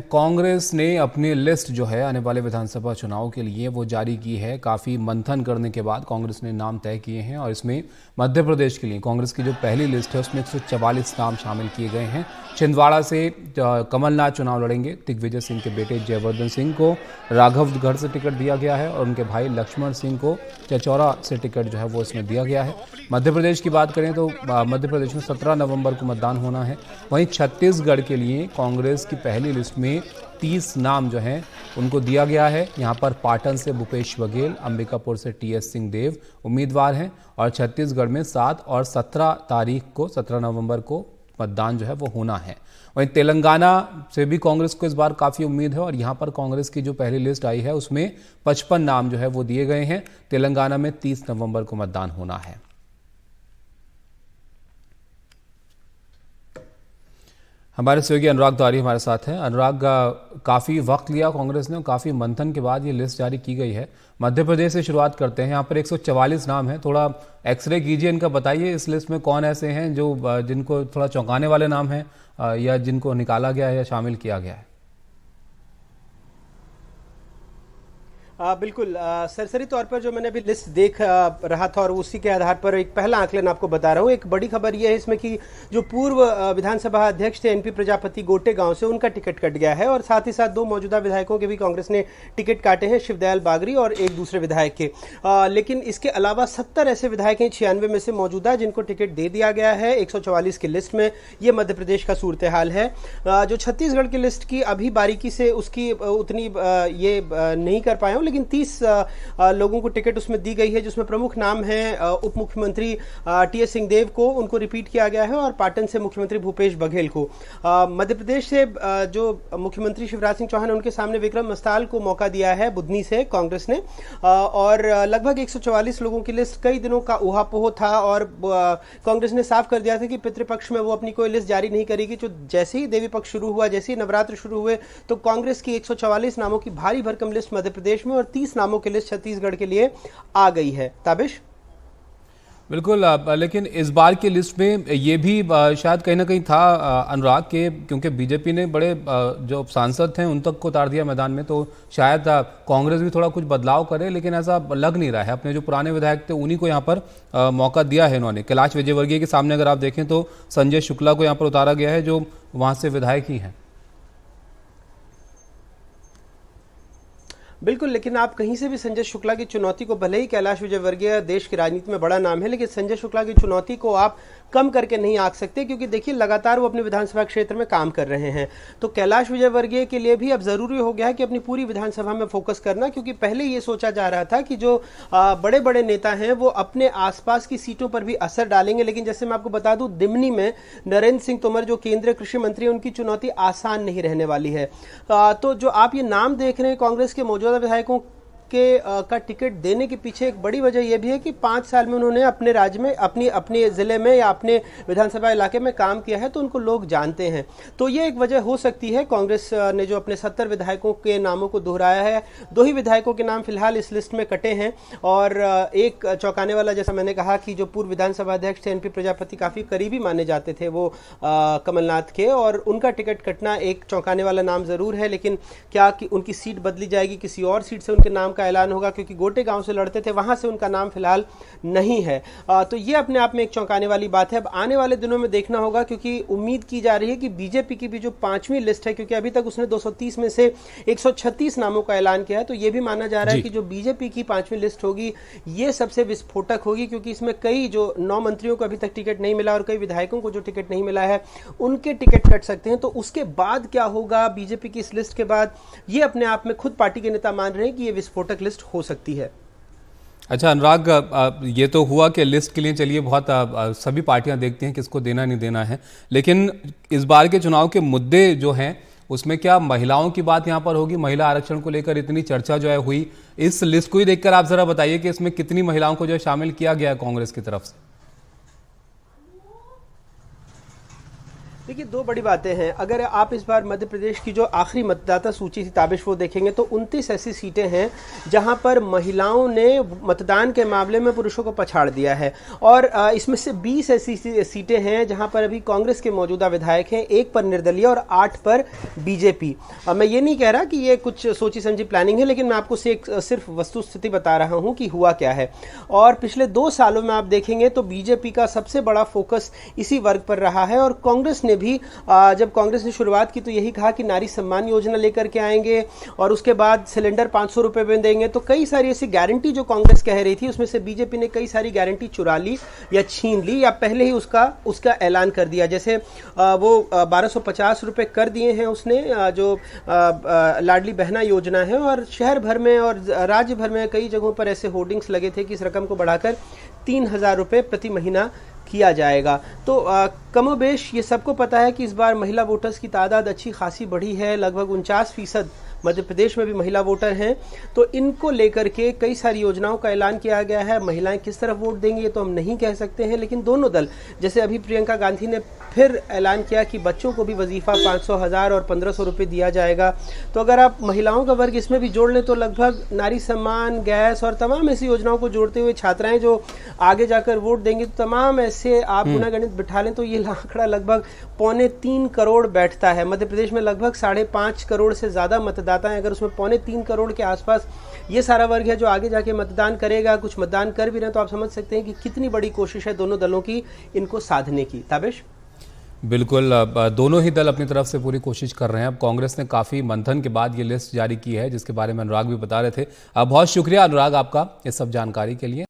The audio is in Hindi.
कांग्रेस ने अपनी लिस्ट जो है आने वाले विधानसभा चुनाव के लिए वो जारी की है। काफ़ी मंथन करने के बाद कांग्रेस ने नाम तय किए हैं और इसमें मध्य प्रदेश के लिए कांग्रेस की जो पहली लिस्ट है उसमें 144 नाम शामिल किए गए हैं। छिंदवाड़ा से कमलनाथ चुनाव लड़ेंगे। दिग्विजय सिंह के बेटे जयवर्धन सिंह को राघवगढ़ से टिकट दिया गया है और उनके भाई लक्ष्मण सिंह को चचौरा से टिकट जो है वो इसमें दिया गया है। मध्य प्रदेश की बात करें तो मध्य प्रदेश में 17 नवंबर को मतदान होना है। वहीं छत्तीसगढ़ के लिए कांग्रेस की पहली लिस्ट में 30 नाम जो हैं उनको दिया गया है। यहां पर पाटन से भूपेश बघेल, अंबिकापुर से टीएस सिंहदेव उम्मीदवार हैं और छत्तीसगढ़ में 7 और 17 नवंबर को मतदान जो है वो होना है। वहीं तेलंगाना से भी कांग्रेस को इस बार काफ़ी उम्मीद है और यहां पर कांग्रेस की जो पहली लिस्ट आई है उसमें 55 नाम जो है वो दिए गए हैं। तेलंगाना में 30 नवंबर को मतदान होना है। हमारे सहयोगी अनुराग द्वारी हमारे साथ हैं। अनुराग, काफ़ी वक्त लिया कांग्रेस ने और काफ़ी मंथन के बाद ये लिस्ट जारी की गई है। मध्य प्रदेश से शुरुआत करते हैं। यहाँ पर 144 नाम हैं। थोड़ा एक्सरे कीजिए इनका, बताइए इस लिस्ट में कौन ऐसे हैं जो जिनको थोड़ा चौंकाने वाले नाम हैं या जिनको निकाला गया है या शामिल किया गया है। बिल्कुल सरसरी तौर पर जो मैंने अभी लिस्ट देख रहा था और उसी के आधार पर एक पहला आकलन आपको बता रहा हूँ। एक बड़ी खबर यह है इसमें कि जो पूर्व विधानसभा अध्यक्ष थे एनपी प्रजापति गोटे गांव से, उनका टिकट कट गया है और साथ ही साथ 2 मौजूदा विधायकों के भी कांग्रेस ने टिकट काटे हैं, शिवदयाल बागरी और एक दूसरे विधायक के। लेकिन इसके अलावा 70 ऐसे विधायक हैं 96 में से मौजूदा जिनको टिकट दे दिया गया है 144 की लिस्ट में। ये मध्य प्रदेश का सूरत हाल है। जो छत्तीसगढ़ की लिस्ट की अभी बारीकी से उसकी उतनी ये नहीं कर पाया हूँ, लेकिन 30 लोगों को टिकट उसमें दी गई है जिसमें प्रमुख नाम है उप मुख्यमंत्री टीएस सिंहदेव को, उनको रिपीट किया गया है, और पाटन से मुख्यमंत्री भूपेश बघेल को। मध्य प्रदेश से जो मुख्यमंत्री शिवराज सिंह चौहान उनके सामने विक्रम मस्ताल को मौका दिया है बुधनी से कांग्रेस ने। और लगभग 144 लोगों की लिस्ट कई दिनों का ऊहापोह था और कांग्रेस ने साफ कर दिया था कि पितृपक्ष में वो अपनी कोई लिस्ट जारी नहीं करेगी। जो जैसे ही देवी पक्ष शुरू हुआ, जैसे ही नवरात्र शुरू हुए, तो कांग्रेस की 144 नामों की भारी भरकम लिस्ट मध्य प्रदेश में और 30 नामों की लिस्ट छत्तीसगढ़ के लिए आ गई है। ताबिश, बिल्कुल, लेकिन इस बार की लिस्ट में ये भी शायद कहीं ना कहीं था अनुराग के, क्योंकि बीजेपी ने बड़े जो सांसद थे उन तक को उतार दिया मैदान में, तो शायद कांग्रेस भी थोड़ा कुछ बदलाव करे, लेकिन ऐसा लग नहीं रहा है। अपने जो पुराने विधायक थे उन्हीं को यहाँ पर मौका दिया है इन्होंने। कैलाश विजयवर्गीय के सामने अगर आप देखें तो संजय शुक्ला को यहाँ पर उतारा गया है जो वहाँ से विधायक ही हैं। बिल्कुल, लेकिन आप कहीं से भी संजय शुक्ला की चुनौती को, भले ही कैलाश विजयवर्गीय देश की राजनीति में बड़ा नाम है, लेकिन संजय शुक्ला की चुनौती को आप कम करके नहीं आंक सकते, क्योंकि देखिए लगातार वो अपने विधानसभा क्षेत्र में काम कर रहे हैं। तो कैलाश विजयवर्गीय के लिए भी अब जरूरी हो गया है कि अपनी पूरी विधानसभा में फोकस करना, क्योंकि पहले ये सोचा जा रहा था कि जो बड़े बड़े नेता हैं वो अपने आसपास की सीटों पर भी असर डालेंगे, लेकिन जैसे मैं आपको बता दूं, दिमनी में नरेंद्र सिंह तोमर जो केंद्रीय कृषि मंत्री हैं, उनकी चुनौती आसान नहीं रहने वाली है। तो जो आप ये नाम देख रहे हैं कांग्रेस के मौजूदा विधायकों का टिकट देने के पीछे एक बड़ी वजह यह भी है कि 5 साल में उन्होंने अपने राज्य में, अपने जिले में या अपने विधानसभा इलाके में काम किया है, तो उनको लोग जानते हैं। तो ये एक वजह हो सकती है। कांग्रेस ने जो अपने 70 विधायकों के नामों को दोहराया है, 2 ही विधायकों के नाम फिलहाल इस लिस्ट में कटे हैं और एक चौंकाने वाला, जैसा मैंने कहा कि जो पूर्व विधानसभा अध्यक्ष थे एनपी प्रजापति, काफी करीबी माने जाते थे वो कमलनाथ के, और उनका टिकट कटना एक चौंकाने वाला नाम जरूर है। लेकिन क्या कि उनकी सीट बदली जाएगी, किसी और सीट से उनके नाम का ऐलान होगा, क्योंकि गोटे गांव से लड़ते थे, वहां से उनका नाम फिलहाल नहीं है। तो ये अपने आप में एक चौंकाने वाली बात है। अब आने वाले दिनों में देखना होगा, क्योंकि उम्मीद की जा रही है कि बीजेपी की भी जो 5वीं लिस्ट है, क्योंकि अभी तक उसने 230 में से 136 नामों का ऐलान किया है, तो ये भी माना जा रहा है कि जो बीजेपी की 5वीं लिस्ट होगी ये सबसे विस्फोटक होगी, क्योंकि इसमें कई जो 9 मंत्रियों को अभी तक टिकट नहीं मिला और कई विधायकों को जो टिकट नहीं मिला है उनके टिकट कट सकते हैं। तो उसके बाद क्या होगा बीजेपी की इस लिस्ट के बाद, ये अपने आप में खुद पार्टी के नेता मान रहे हैं कि ये विस्फोटक लिस्ट हो सकती है। अच्छा अनुराग, ये तो हुआ कि लिस्ट के लिए चलिए बहुत सभी पार्टियां देखती हैं किसको देना नहीं देना है, लेकिन इस बार के चुनाव के मुद्दे जो हैं उसमें क्या महिलाओं की बात यहाँ पर होगी? महिला आरक्षण को लेकर इतनी चर्चा जो है हुई, इस लिस्ट को ही देखकर आप जरा बताइए कि इसमें कितनी महिलाओं को जो है शामिल किया गया है कांग्रेस की तरफ से। देखिए, दो बड़ी बातें हैं। अगर आप इस बार मध्य प्रदेश की जो आखिरी मतदाता सूची थी ताबिश वो देखेंगे तो 29 ऐसी सीटें हैं जहां पर महिलाओं ने मतदान के मामले में पुरुषों को पछाड़ दिया है, और इसमें से 20 ऐसी सीटें हैं जहां पर अभी कांग्रेस के मौजूदा विधायक हैं, 1 पर निर्दलीय और 8 पर बीजेपी। मैं ये नहीं कह रहा कि ये कुछ सोची समझी प्लानिंग है, लेकिन मैं आपको सिर्फ वस्तुस्थिति बता रहा हूं कि हुआ क्या है। और पिछले 2 सालों में आप देखेंगे तो बीजेपी का सबसे बड़ा फोकस इसी वर्ग पर रहा है, और कांग्रेस ने भी जब कांग्रेस ने शुरुआत की तो यही कहा कि नारी सम्मान योजना लेकर के आएंगे और उसके बाद सिलेंडर 500 रुपए में देंगे। तो कई सारी ऐसी गारंटी जो कांग्रेस कह रही थी उसमें से बीजेपी ने कई सारी गारंटी चुरा ली या छीन ली या पहले ही उसका ऐलान कर दिया। जैसे वो 1250 रुपए कर दिए हैं उसने, जो लाडली बहना योजना है, और शहर भर में और राज्य भर में कई जगहों पर ऐसे होर्डिंग्स लगे थे कि इस रकम को बढ़ाकर 3000 रुपए प्रति महीना किया जाएगा। तो कमोबेश ये सबको पता है कि इस बार महिला वोटर्स की तादाद अच्छी खासी बढ़ी है, लगभग 49% मध्य प्रदेश में भी महिला वोटर हैं। तो इनको लेकर के कई सारी योजनाओं का ऐलान किया गया है। महिलाएं किस तरफ वोट देंगी ये तो हम नहीं कह सकते हैं, लेकिन दोनों दल, जैसे अभी प्रियंका गांधी ने फिर ऐलान किया कि बच्चों को भी वजीफा 500, 1000 और 1500 रुपये दिया जाएगा। तो अगर आप महिलाओं का वर्ग इसमें भी जोड़ लें तो लगभग नारी सम्मान, गैस और तमाम ऐसी योजनाओं को जोड़ते हुए छात्राएं जो आगे जाकर वोट देंगी, तो तमाम ऐसे आप गुना गणित बिठा लें तो ये आंकड़ा लगभग 2.25 करोड़ बैठता है। मध्य प्रदेश में लगभग 5.5 करोड़ से ज्यादा मतदाता हैं। अगर उसमें 2.25 करोड़ के आसपास ये सारा वर्ग है जो आगे जाके मतदान करेगा, कुछ मतदान कर भी रहे हैं, तो आप समझ सकते हैं कि कितनी बड़ी कोशिश है दोनों दलों की इनको साधने की। ताबिश, बिल्कुल, दोनों ही दल अपनी तरफ से पूरी कोशिश कर रहे हैं। अब कांग्रेस ने काफ़ी मंथन के बाद ये लिस्ट जारी की है, जिसके बारे में अनुराग भी बता रहे थे। बहुत शुक्रिया अनुराग आपका इस सब जानकारी के लिए।